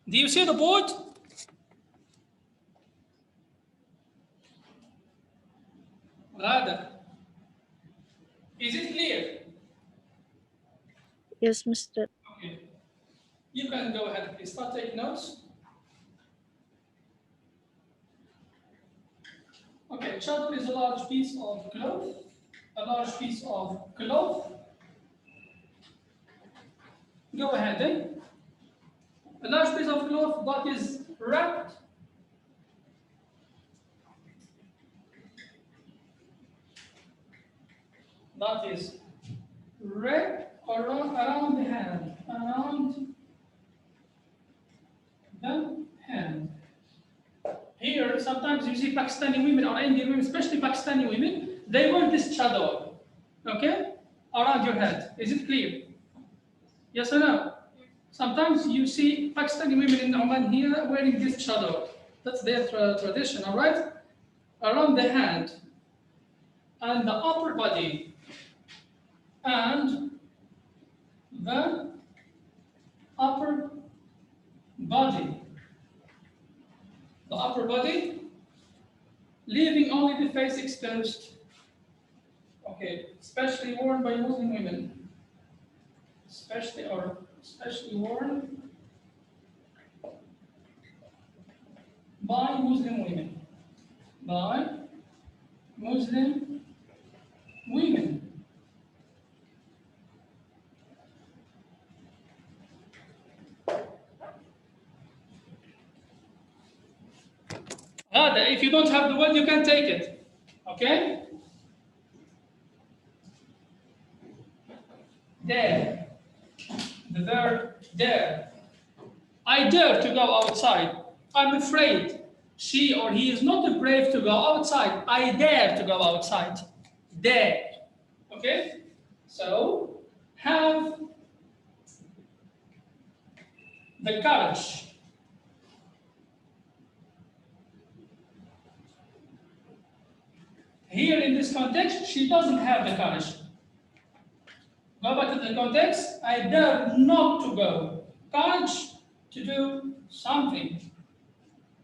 Do you see the board? Ghada. Is it clear? Yes, Mr. Okay. You can go ahead, please. Start taking notes. Okay, chador is a large piece of cloth. A large piece of cloth. Go ahead then. A large piece of cloth that is wrapped around the hand. Around the hand. Here, sometimes you see Pakistani women or Indian women, especially Pakistani women, they wear this chador, okay, around your head. Is it clear? Yes or no? Sometimes you see Pakistani women in Oman here wearing this chador. That's their tradition, all right? Around the hand and the upper body and the upper body. The upper body, leaving only the face exposed. Okay, especially worn by Muslim women. Especially worn by Muslim women. By Muslim women. If you don't have the word, you can take it. Okay? Dare. The verb dare. I dare to go outside. I'm afraid. She or he is not brave to go outside. I dare to go outside. Dare. Okay? So, have the courage. Here in this context, she doesn't have the courage. Go back to the context. I dare not to go. Courage to do something.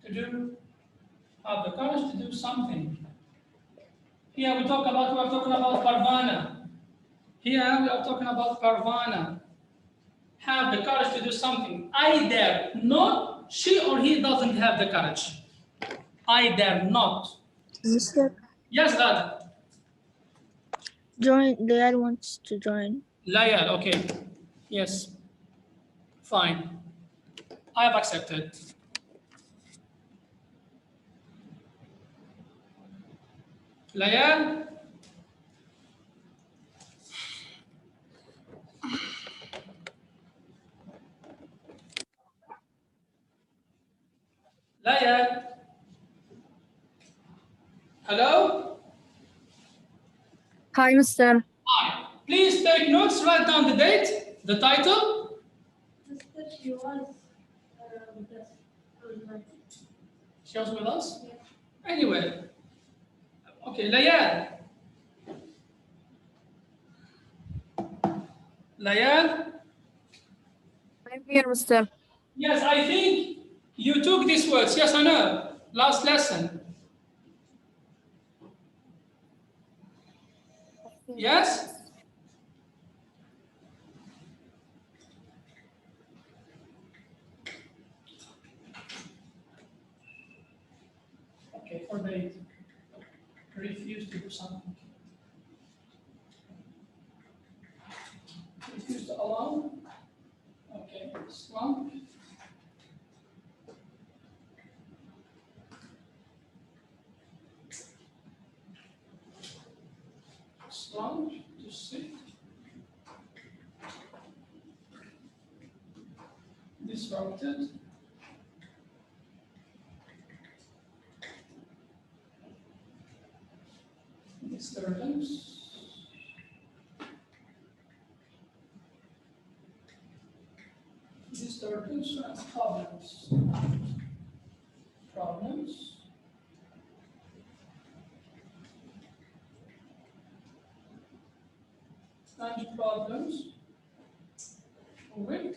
Have the courage to do something. Here we are talking about Parvana. Here we are talking about Parvana. Have the courage to do something. I dare not. She or he doesn't have the courage. I dare not. Mr. Yes, Rada. Join. Dad wants to join. Layal, okay. Yes. Fine. I have accepted. Layal? Layal? Hello? Hi, Mr. Hi. Please take notes, write down the date, the title. She was with us. She was with us? Yeah. Anyway. Okay, Layal. Layal? I'm here, Mr. Yes, I think you took these words, yes or no? Last lesson. Yes? Okay, for they refuse to do something. Refuse to allow. Okay, slump. Slump to sit. Disrupted. Disturbance. Disturbance and problems. Problems. And problems with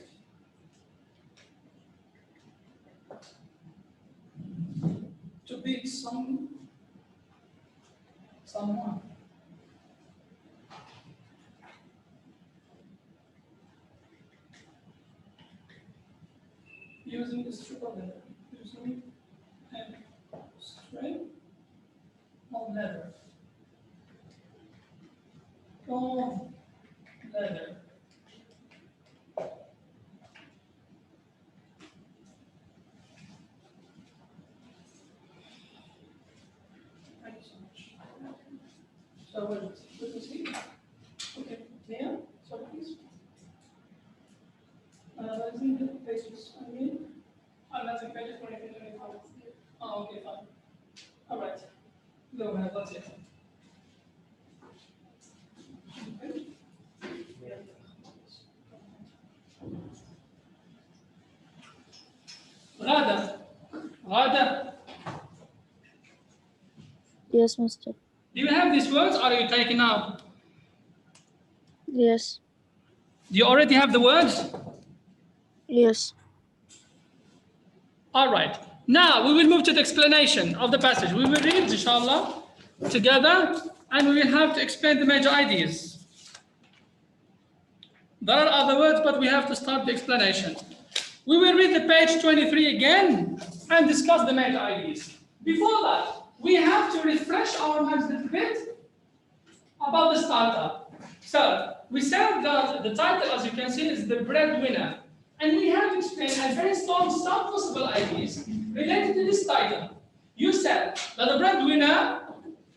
be someone. Using the strip of leather. Using a string of leather. Of leather. Thank you so much. So what is he? Okay, here. So please. Isn't the pages? I mean, unless the pages 23, 25. Oh, okay, fine. All right. Go ahead. That's it. Okay. غادة. غادة. Yes, Mister. Do you have these words or are you taking out? Yes. Do you already have the words? Yes. All right. Now we will move to the explanation of the passage. We will read, inshallah, together, and we will have to explain the major ideas. There are other words, but we have to start the explanation. We will read the page 23 again and discuss the major ideas. Before that, we have to refresh our minds a little bit about the startup. So, we said that the title, as you can see, is The Breadwinner. And we have explained and brainstormed some possible ideas related to this title. You said that the breadwinner,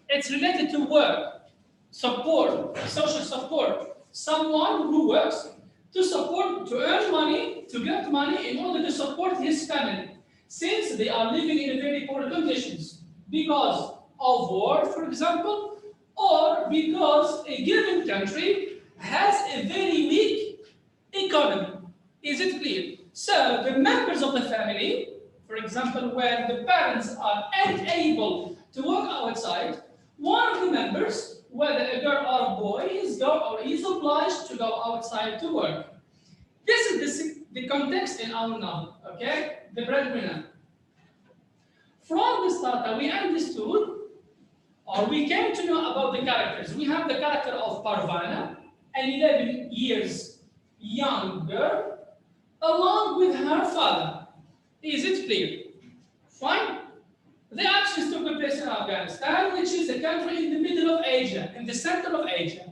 it's related to work, support, social support. Someone who works to support, to earn money, to get money in order to support his family, since they are living in very poor conditions because of war, for example, or because a given country has a very weak economy. Is it clear? So the members of the family, for example, when the parents are unable to work outside, one of the members, whether a girl or a boy, is obliged to go outside to work. This is the context in our novel, okay? The breadwinner. From the start, we understood, or we came to know about the characters. We have the character of Parvana, an 11 years young girl, along with her father. Is it clear? Fine. The actions took place in Afghanistan, which is a country in the middle of Asia, in the center of Asia.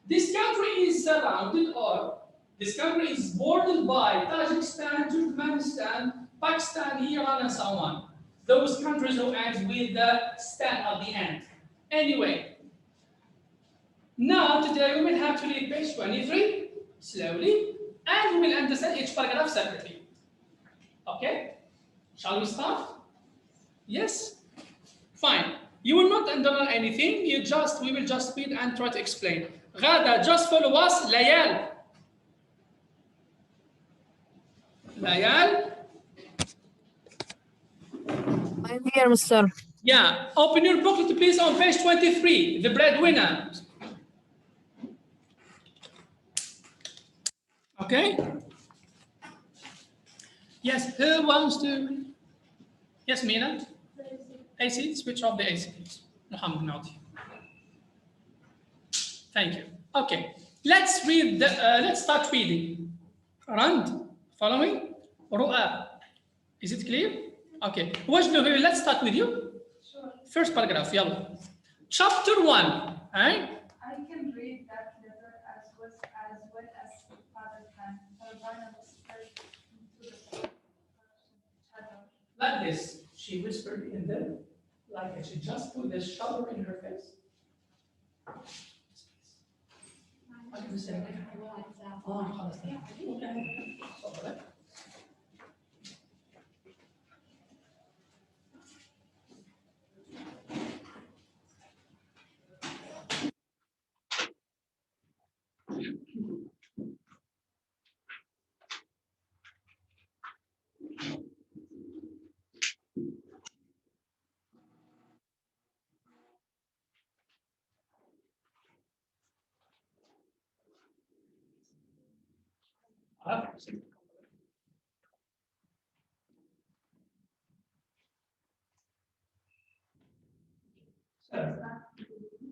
This country is surrounded, or this country is bordered by Tajikistan, Turkmenistan, Pakistan, Iran, and so on. Those countries who end with the stan at the end. Anyway, now today we will have to read page 23 slowly, and we will understand each paragraph separately. Okay? Shall we start? Yes? Fine. You will not underline anything. We will just read and try to explain. Ghada, just follow us. Layal. Layal. I'm here, Mister. Yeah. Open your booklet, please, on page 23. The breadwinner. Okay? Yes, who wants to? Yes, Mina? AC, switch off the AC, please. Muhammad Naudi. Thank you. Okay, let's read. Let's start reading. Rand, following. Ru'a. Is it clear? Okay. Wajdu, let's start with you. Sure. First paragraph, yalla. Chapter 1. Right? I can read that letter as well as father can. Parvana whispered into the shadow. Like this. She whispered in there, like she just put the shadow in her face. What did you say? خلاص. Okay.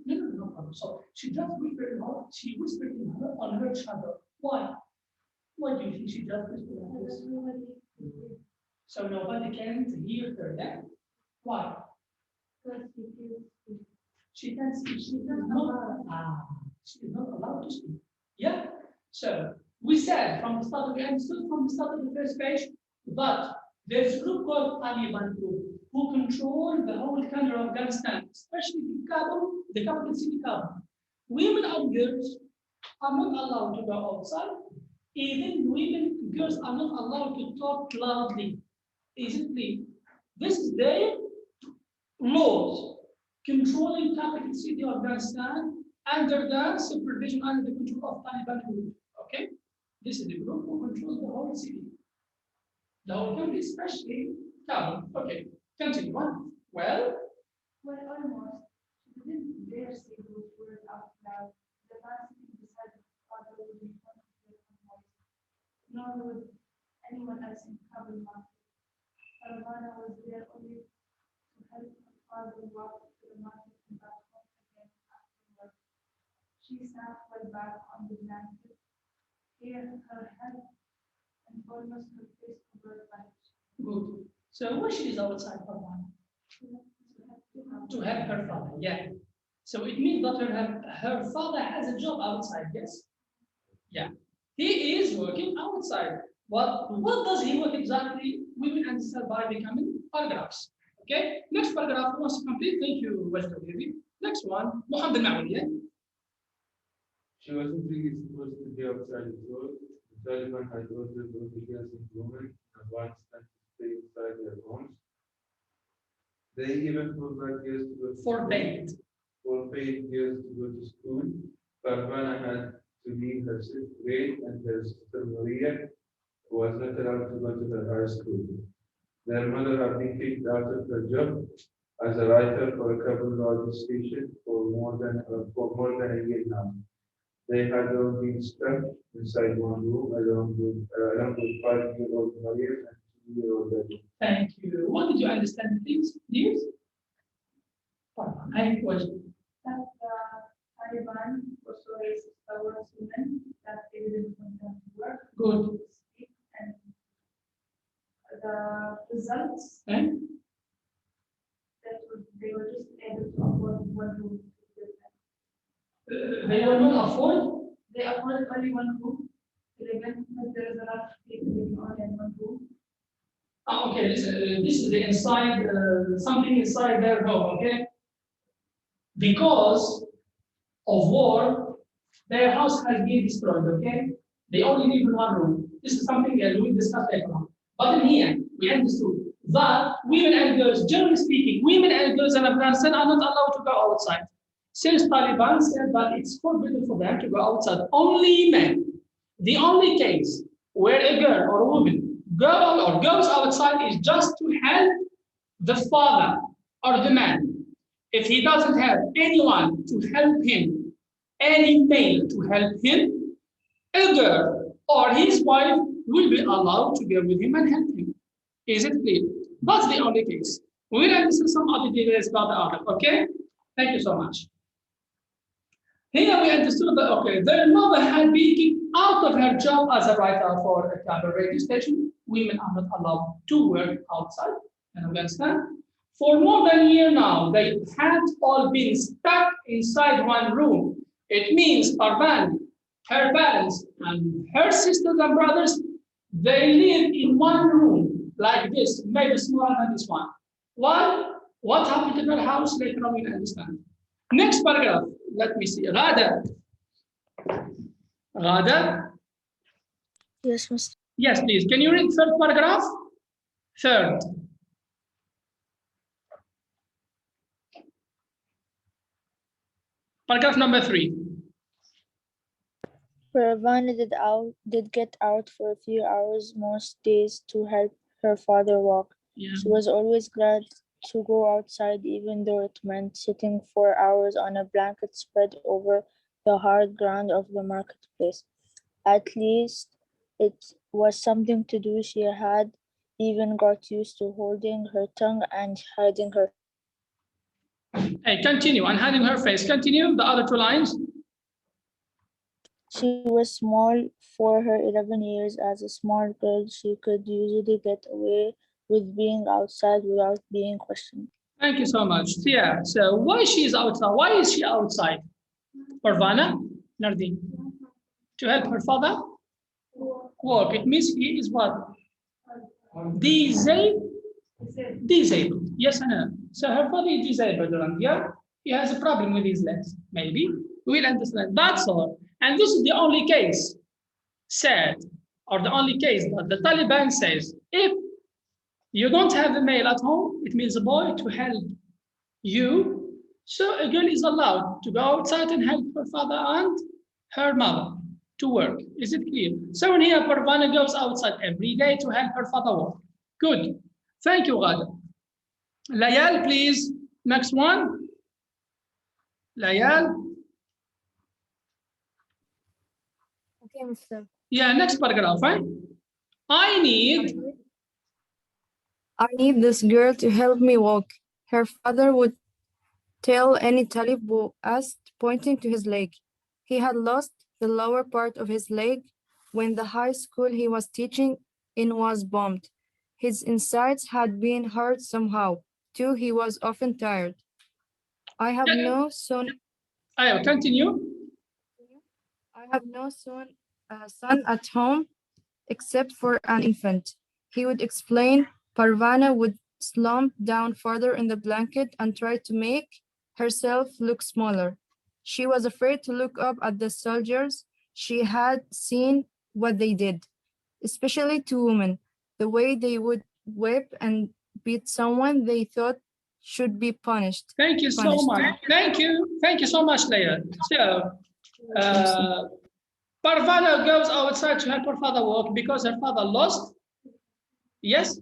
No problem. So she just whispered out, she whispered in her, on her shoulder. Why? Why do you think she just whispered like this? So nobody can hear her then? Why? She can speak, she is not allowed to speak. Yeah. So we said from the start, we understood from the start of the first page that there's a group called Taliban group who control the whole country of Afghanistan, especially the capital city Kabul. Women and girls are not allowed to go outside. Even women, girls are not allowed to talk loudly. Is it clear? This is their laws controlling capital city of Afghanistan under the supervision under the control of Taliban group. Okay, this is the group who controls the whole city, the whole country, especially Kabul. Okay, continue on. Well, almost. She didn't dare say those words out loud. The man sitting beside her father would be front of their voice. Nor would anyone else in Kabul market. Parvana was there only to help her father walk to the market and back home again after work. She sat well back on the blanket, here her head and almost her face covered by good. So why she is outside for one? To help her father, yeah. So it means that her father has a job outside, yes? Yeah. He is working outside. What does he work exactly? We will answer by becoming paragraphs. Okay? Next paragraph, who wants to complete? Thank you, Wajda Baby. Next one, Muhammad Ma'uli, yeah? She wasn't really supposed to be outside the door. The Taliban had ordered all the girls and women in Afghanistan to stay inside their homes. They even forbade girls to go to forbade girls to go to school. Parvana had to leave her sixth grade, and her sister Maria was not allowed to go to her high school. Their mother had been kicked out of her job as a writer for a Kabul radio station for more than a year now. They had all been stuck inside one room along with 5-year-old Maria and 2-year-old Debbie. Thank you. What did you understand, please? Yes? Any question? that the Taliban also racist towards women, that they didn't want them to work, Good. to speak, and the results And that they were just able to afford one room to live in. they will not afford. They afforded only one room to live in, because there is a lot of people living only in one room. Okay, this is the inside, something inside their home, okay? Because of war, their house has been destroyed, okay? They only live in one room. This is something that we discussed later on. But in here, we understood that women and girls, generally speaking, women and girls in Afghanistan are not allowed to go outside. Since Taliban said that it's forbidden for them to go outside, only men. The only case where a girl or a woman goes outside is just to help the father or the man. If he doesn't have anyone to help him, any male to help him, a girl or his wife will be allowed to go with him and help him. Is it clear? That's the only case. We'll understand some other details about the other, okay? Thank you so much. Here we understood that, okay, their mother had been kicked out of her job as a writer for a cable radio station. Women are not allowed to work outside in Afghanistan. For more than a year now, they had all been stuck inside one room. It means Parvan, her parents, and her sisters and brothers, they live in one room like this, maybe smaller than this one. Why? What happened to their house? Later on, we can understand. Next paragraph, let me see. Ghada. Ghada? Yes, Mr. Yes, please. Can you read third paragraph? Third. Paragraph number 3. Parvana did get out for a few hours most days to help her father walk. Yeah. She was always glad to go outside, even though it meant sitting for hours on a blanket spread over the hard ground of the marketplace. At least it was something to do. She had even got used to holding her tongue and hiding her Hey, continue. And hiding her face. Continue the other 2 lines. She was small for her 11 years. As a small girl, she could usually get away with being outside without being questioned. Thank you so much. Yeah. So why she is outside? Why is she outside? Parvana, Nardin. To help her father work. It means he is what? Disabled. Yes or no? So her father is disabled, yeah? He has a problem with his legs. Maybe. We'll understand. That's all. And this is the only case said, or the only case that the Taliban says, if you don't have a male at home, it means a boy to help you. So a girl is allowed to go outside and help her father and her mother to work. Is it clear? So in here, Parvana goes outside every day to help her father work. Good. Thank you, Ghada. Layal, please. Next one. Layal. Okay, Mr. Yeah, next paragraph, right? I need this girl to help me walk. Her father would tell any Talib who asked, pointing to his leg. He had lost the lower part of his leg when the high school he was teaching in was bombed. His insides had been hurt somehow, too. He was often tired. I have no son. I will continue. I have no son at home except for an infant. He would explain. Parvana would slump down further in the blanket and try to make herself look smaller. She was afraid to look up at the soldiers. She had seen what they did, especially to women, the way they would whip and beat someone they thought should be punished. Thank you so much. Thank you. Thank you so much, Leia. So, Parvana goes outside to help her father walk because her father lost, yes,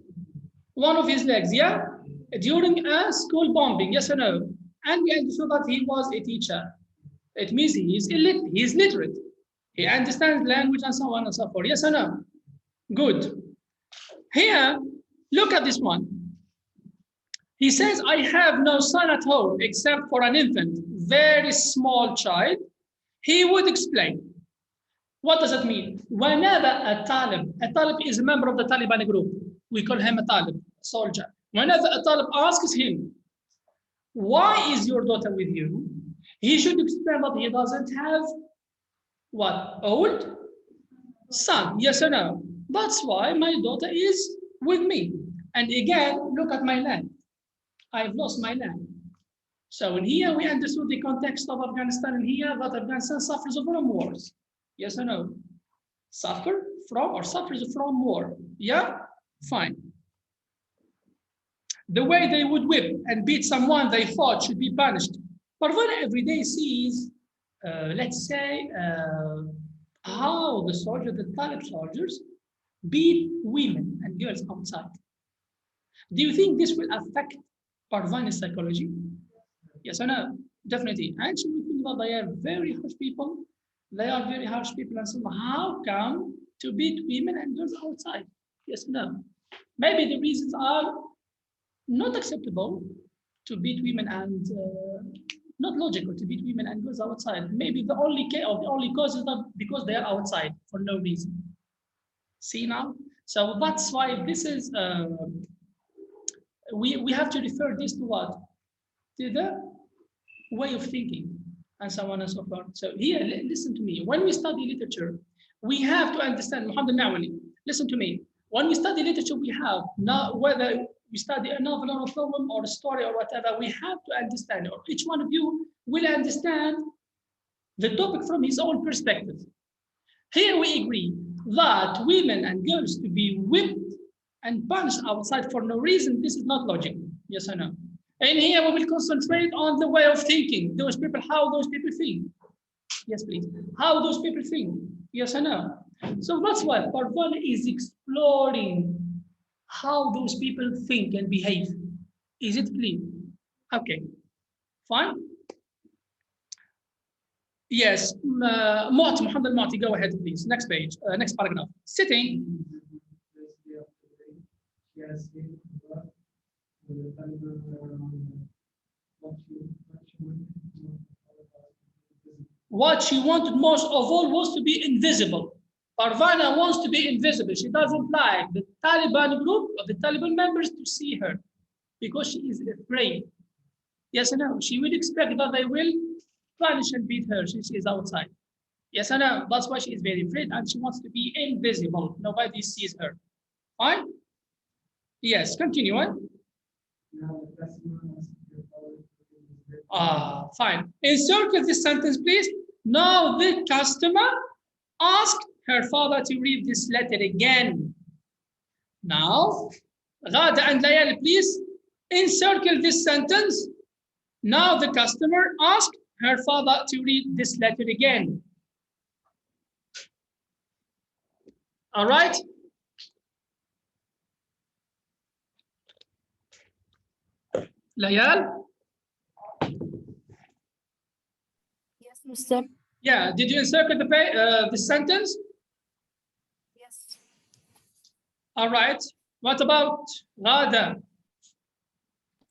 one of his legs, yeah, during a school bombing, yes or no? And we understood that he was a teacher. It means he is illiterate. He is literate. He understands language and so on and so forth. Yes or no? Good. Here, look at this one. He says, I have no son at home except for an infant, very small child. He would explain. What does it mean? Whenever a Talib is a member of the Taliban group, we call him a Talib, a soldier. Whenever a Talib asks him, why is your daughter with you? He should explain that he doesn't have what? Old son, yes or no? That's why my daughter is with me. And again, look at my land. I've lost my land. So in here, we understood the context of Afghanistan in here, that Afghanistan suffers from wars. Yes or no? Suffers from war. Yeah? Fine. The way they would whip and beat someone they thought should be punished. Parvana every day sees, let's say, how the Talib soldiers beat women and girls outside. Do you think this will affect Parvana's psychology? Yes or no? Definitely. And she will think that they are very harsh people. They are very harsh people, and so how come to beat women and girls outside? Yes or no? Maybe the reasons are not acceptable to beat women and not logical to beat women and girls outside. Maybe the only cause is that because they are outside for no reason. See now? So that's why this is we have to refer this to what? To the way of thinking and so on and so forth. So here, listen to me. When we study literature, we have to understand, Muhammad Nawali, listen to me. When we study literature, we have, not whether we study a novel or a poem or a story or whatever, we have to understand, or each one of you will understand the topic from his own perspective. Here we agree that women and girls to be whipped and punished outside for no reason, this is not logical. Yes or no? And here we will concentrate on the way of thinking. Those people, how those people think. Yes, please. How those people think. Yes or no? So that's why Parvana is exploring how those people think and behave. Is it clear? Okay. Fine. Yes. Muhammad Mati, go ahead, please. Next page. Next paragraph. Sitting. Yes. what she wanted most of all was to be invisible. Parvana wants to be invisible. She doesn't like the Taliban group or the Taliban members to see her because she is afraid. Yes or no? She would expect that they will punish and beat her since she is outside. Yes or no? That's why she is very afraid and she wants to be invisible. Nobody sees her. Fine? Yes, continue on. Fine. Encircle this sentence, please. Now the customer asked her father to read this letter again. Now, Ghada and Layal, please encircle this sentence. Now the customer asked her father to read this letter again. All right? Layal? Yes, Mr. Yeah, did you encircle the sentence? Yes. All right. What about Ghada?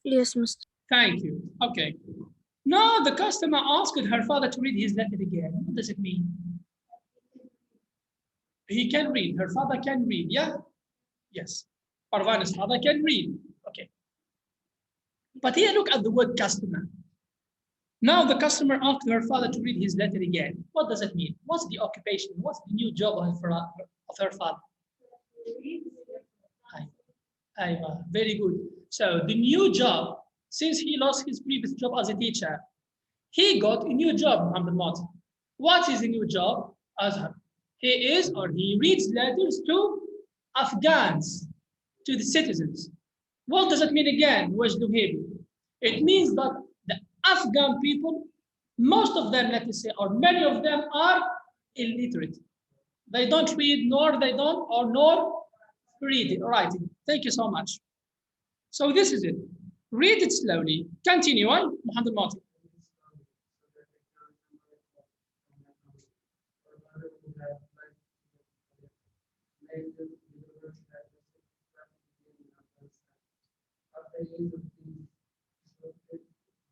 Yes, Mr. Thank you. Okay. Now the customer asked her father to read his letter again. What does it mean? He can read. Her father can read. Yeah? Yes. Parvana's father can read. Okay. But here, look at the word customer. Now the customer asked her father to read his letter again. What does it mean? What's the occupation? What's the new job of her father? Very good. So the new job, since he lost his previous job as a teacher, he got a new job, Muhammad Mati. What is the new job? Azhar. He reads letters to Afghans, to the citizens. What does it mean again, Wajd Duhabi? It means that the Afghan people, most of them, let us say, or many of them are illiterate. They don't read, nor read it, writing. Thank you so much. So this is it. Read it slowly. Continue on, Muhammad Mati.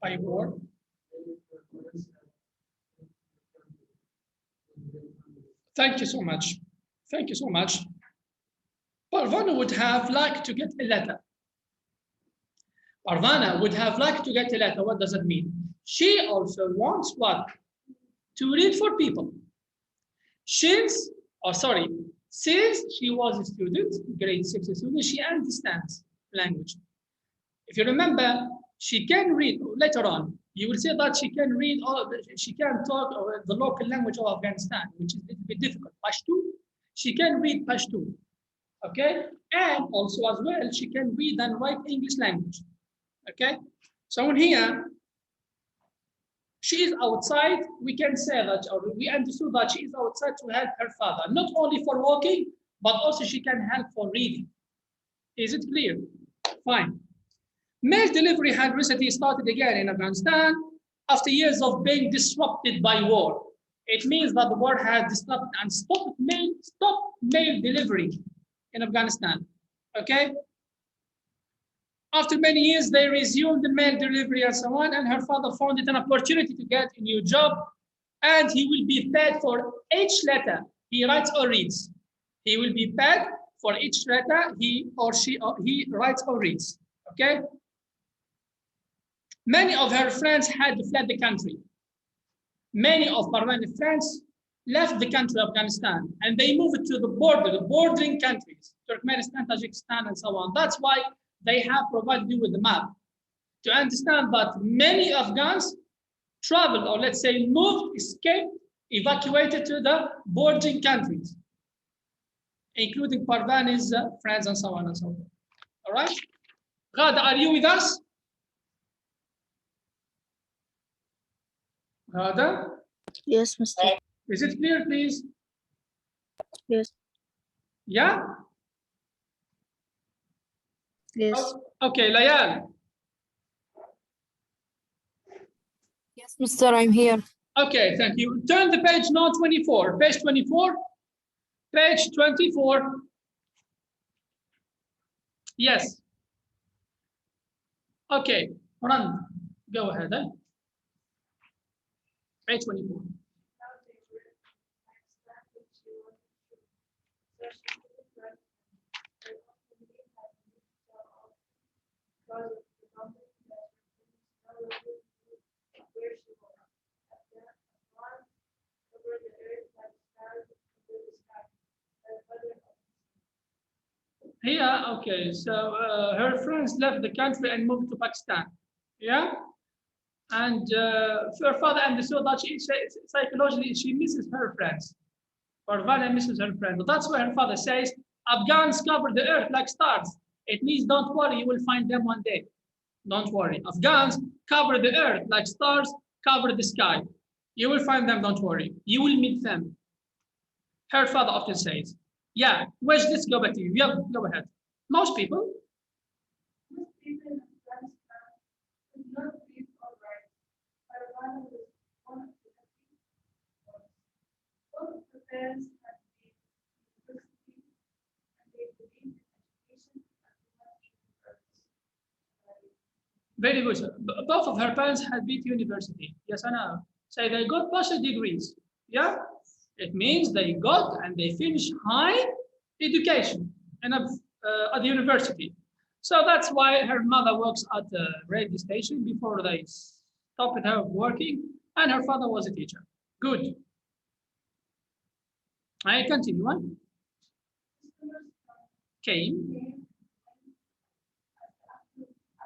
By war. Thank you so much. Thank you so much. Parvana would have liked to get a letter. Parvana would have liked to get a letter. What does it mean? She also wants what? To read for people. Since she was a student, grade 6 student, she understands language. If you remember, she can read later on. You will see that she can read, she can talk the local language of Afghanistan, which is a little bit difficult. Pashto, she can read Pashto, okay? And also as well, she can read and write English language, okay? So in here, she is outside, we can say that, or we understood that she is outside to help her father, not only for walking, but also she can help for reading. Is it clear? Fine. Mail delivery had recently started again in Afghanistan after years of being disrupted by war. It means that the war had disrupted and stopped mail delivery in Afghanistan. Okay? After many years, they resumed the mail delivery and so on, and her father found it an opportunity to get a new job, and he will be paid for each letter he writes or reads. He will be paid for each letter he writes or reads. Okay? Many of her friends had fled the country. Many of Parvana's friends left the country of Afghanistan and they moved to the bordering countries, Turkmenistan, Tajikistan, and so on. That's why they have provided you with the map to understand that many Afghans traveled, or let's say moved, escaped, evacuated to the bordering countries, including Parvana's friends and so on and so on. All right? Ghada, are you with us? Ghada? Yes, Mr. Is it clear, please? Yes. Yeah? Yes. Okay, Layal. Yes, Mr. I'm here. Okay, thank you. Turn the page now 24. Page 24. Page 24. Yes. Okay, run. Go ahead. Page 24. because of the mountain that where she was. At the one over the earth like stars over the sky. Her father Here, okay, so her friends left the country and moved to Pakistan. Yeah? And her father understood that psychologically she misses her friends. Parvana misses her friends. But that's why her father says, Afghans cover the earth like stars. It means don't worry, you will find them one day. Don't worry. Afghans cover the earth like stars cover the sky. You will find them, don't worry. You will meet them. Her father often says, yeah, let's go back to you. Yeah, go ahead. Most people, most people in Afghanistan could not live alright. Parvana was one of the lucky ones. Both her parents had been to university and they believed in education as much as purpose. very good. Both of her parents had been to university. Yes, I know. So they got bachelor degrees. Yeah? It means they got and they finished high education at the university. So that's why her mother works at the radio station before they stopped her working, and her father was a teacher. Good. I continue on. Customers Came. came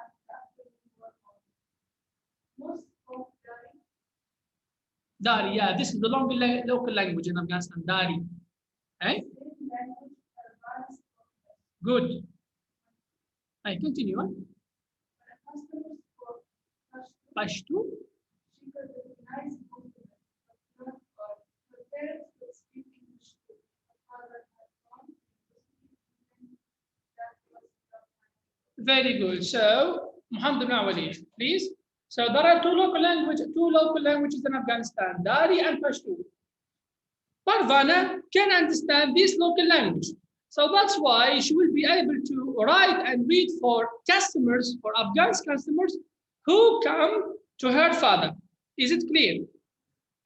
after work hours. Most spoke Dari, yeah, this is the local language in Afghanistan. Dari. Eh? same language Parvana spoke less. Good. I continue on. When a customer spoke Pashto, Pashto. she could recognize both of them, but not all. Her parents would speak English too. Her father had gone to university, even that was not my Very good. So, Muhammad ibn Walid, please. So there are two local languages in Afghanistan, Dari and Pashto. Parvana can understand this local language. So that's why she will be able to write and read for customers, for Afghan customers who come to her father. Is it clear?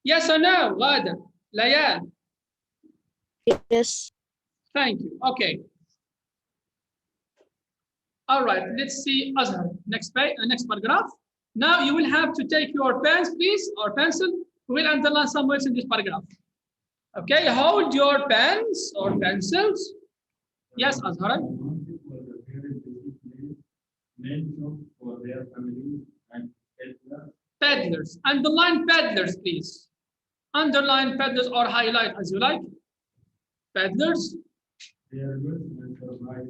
Yes or no, Ghada? Layan? Yes. Thank you. Okay. All right, let's see Azhar. Next page, next paragraph. Now you will have to take your pens, please, or pencil. We will underline some words in this paragraph. Okay, hold your pens or pencils. Yes, Azhar. Men shop for their families and Peddlers. Underline peddlers, please. Underline peddlers or highlight as you like. Peddlers. their goods and provide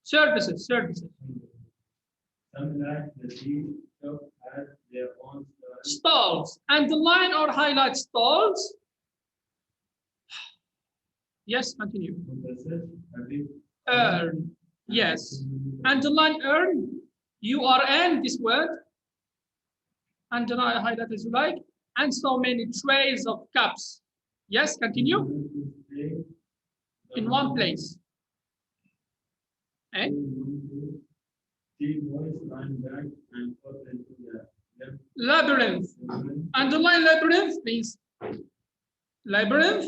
Services. some like the tea shop has their own store. Stalls. Underline or highlight stalls. Yes, continue. Possesses a big Earn. Yes. Underline earn. URN, this word. Underline, highlight as you like. And so many trays of cups. Yes, continue. In one place. Eh? Three boys ran back and forth into the Labyrinth. Underline labyrinth, please. Labyrinth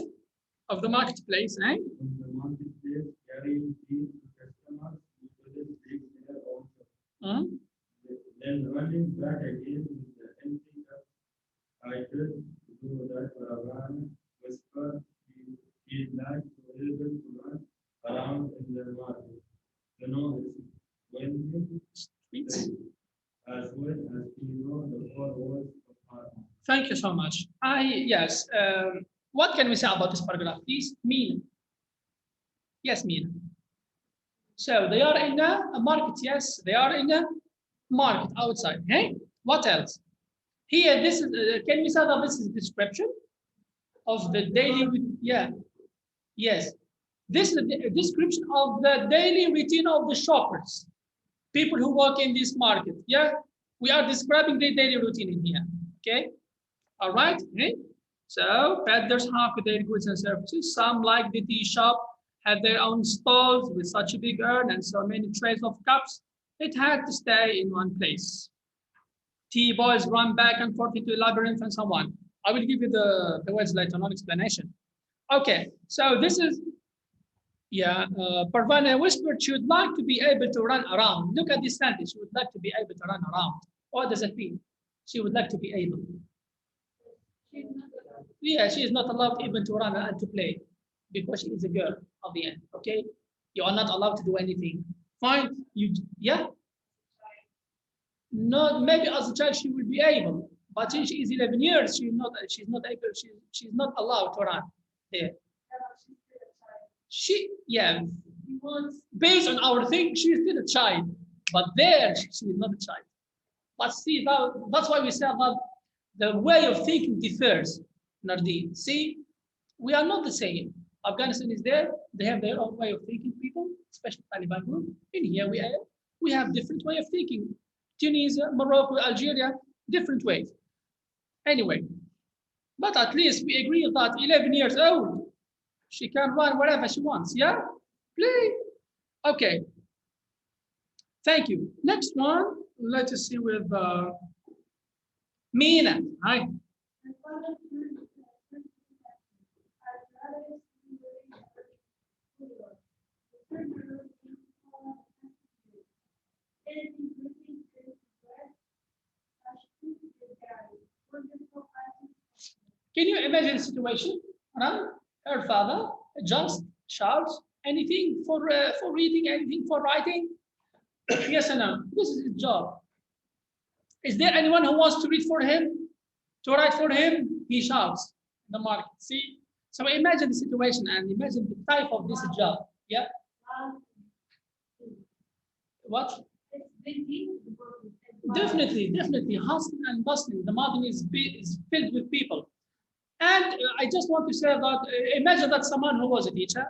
of the marketplace. Eh? from the marketplace carrying tea to customers who couldn't take their own shop. Hmm? Then running back again with the empty cup. I could do that for a while, whisper, he'd like to able to run around in the market. You know, it's windy, Please. as well as you know the four walls of our home. Thank you so much. Yes. What can we say about this paragraph, please? Mina. Yes, Mina. So they are in a market. Yes, they are in a market outside. Okay. What else? Here, this is. Can we say that this is description of the daily? Yeah. Yes. This is a description of the daily routine of the shoppers, people who work in this market. Yeah. We are describing the daily routine in here. Okay. All right. Okay. So peddlers have their goods and services. Some, like the tea shop, have their own stalls with such a big urn and so many trays of cups. It had to stay in one place. Tea boys run back and forth into a labyrinth and so on. I will give you the words later on explanation. Okay, so this is Yeah, Parvana whispered she would like to be able to run around. Look at this sentence. She would like to be able to run around. What does it mean? She would like to be able. Yeah, she is not allowed even to run and to play because she is a girl at the end. Okay, you are not allowed to do anything. Fine, yeah. Not maybe as a child she will be able, but since she is 11 years, she's not able. She's not allowed to run there. Yeah, based on our thing, she's still a child, but there she is not a child. But see, that's why we say that the way of thinking differs, Nardeen. See, we are not the same. Afghanistan is there, they have their own way of thinking, people, especially Taliban group. In here we have different way of thinking. Tunisia, Morocco, Algeria, different ways. Anyway, but at least we agree that 11 years old, she can run wherever she wants, yeah? Play. Okay. Thank you. Next one, let us see with Mina. Hi. Can you imagine the situation? Her father just shouts anything for reading, anything for writing. Yes or no? This is his job. Is there anyone who wants to read for him, to write for him? He shouts in the market. See? So imagine the situation and imagine the type of this job. Yeah. What? Definitely, hustling and bustling. The market is filled with people. And I just want to say that imagine that someone who was a teacher,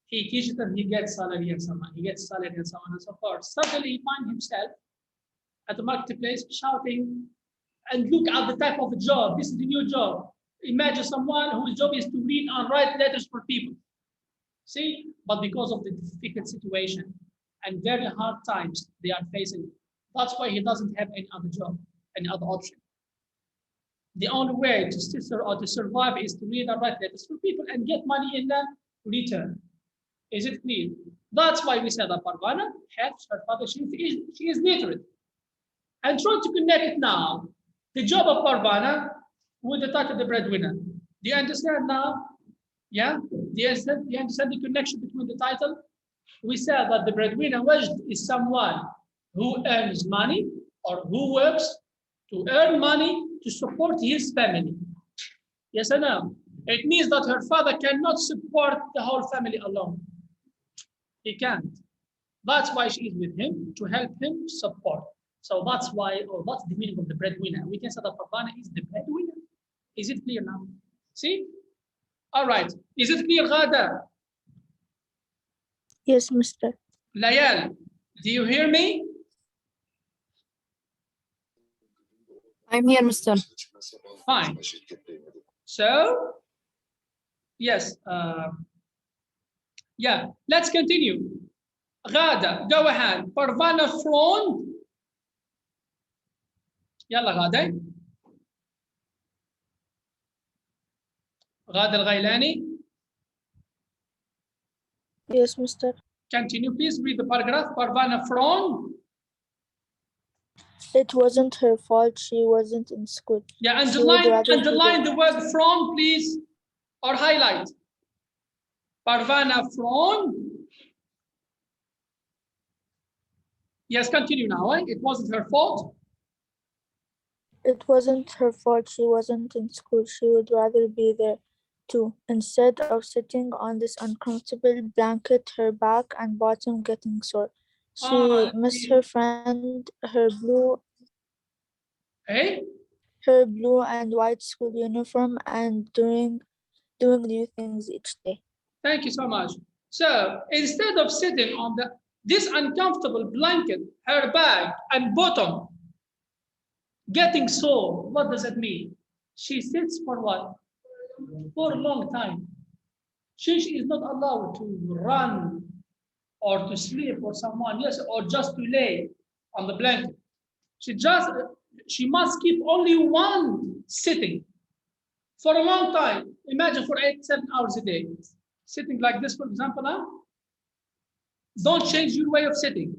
he teaches and he gets salary and so on. He gets salary and so on and so forth. Suddenly he finds himself at the marketplace shouting, and look at the type of job. This is the new job. Imagine someone whose job is to read and write letters for people. See, but because of the difficult situation and very hard times they are facing, that's why he doesn't have any other job, any other option. The only way to survive is to read and write letters for people and get money in the return. Is it clear? That's why we said that Parvana helps her father. She is literate. And try to connect it now. The job of Parvana with the title of the breadwinner. Do you understand now? Yeah? Do you understand the connection between the title? We said that the breadwinner is someone who earns money or who works to earn money to support his family. Yes or no? It means that her father cannot support the whole family alone. He can't. That's why she is with him, to help him support. So that's why, or that's the meaning of the breadwinner. We can say that Parvana is the breadwinner. Is it clear now? See? All right. Is it clear, Ghada? Yes, Mr. Layal, do you hear me? I'm here, Mr. Fine. So, yes. Yeah, let's continue. Ghada, go ahead. Parvana frowned. يلا غادة. غادة الغيلاني. Yes, Mr. Continue, please read the paragraph. Parvana frowned. It wasn't her fault. She wasn't in school. Yeah, She would rather underline the word frown, please, or highlight. Parvana frowned. Yes, continue now. Eh? It wasn't her fault. It wasn't her fault. She wasn't in school. She would rather be there too. Instead of sitting on this uncomfortable blanket, her back and bottom getting sore. She missed her friend, her blue and white school uniform, and doing new things each day. Thank you so much. So instead of sitting on this uncomfortable blanket, her back and bottom getting sore, what does that mean? She sits for what? For a long time. She is not allowed to run or to sleep or someone, yes, or just to lay on the blanket. She must keep only one sitting for a long time. Imagine for 8-7 hours a day. Sitting like this, for example, huh? Don't change your way of sitting.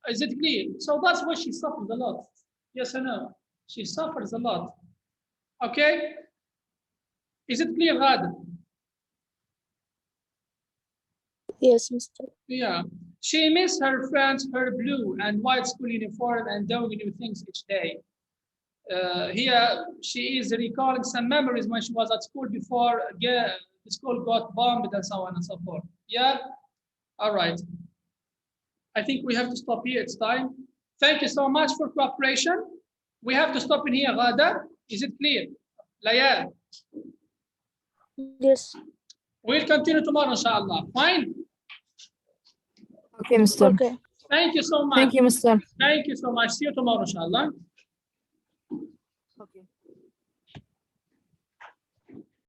Is it clear? So that's why she suffers a lot. Yes or no? She suffers a lot. Okay? Is it clear, Ghadir? Yes, Mr. Yeah. She miss her friends, her blue and white school uniform and doing new things each day. Here, she is recalling some memories when she was at school before the school got bombed and so on and so forth. Yeah? All right. I think we have to stop here. It's time. Thank you so much for cooperation. We have to stop in here, Ghada. Is it clear? Layal. Yes. We'll continue tomorrow, inshallah. Fine? Okay, Mr. Okay. Thank you so much. Thank you, Mr. Thank you so much. See you tomorrow, inshallah. Okay.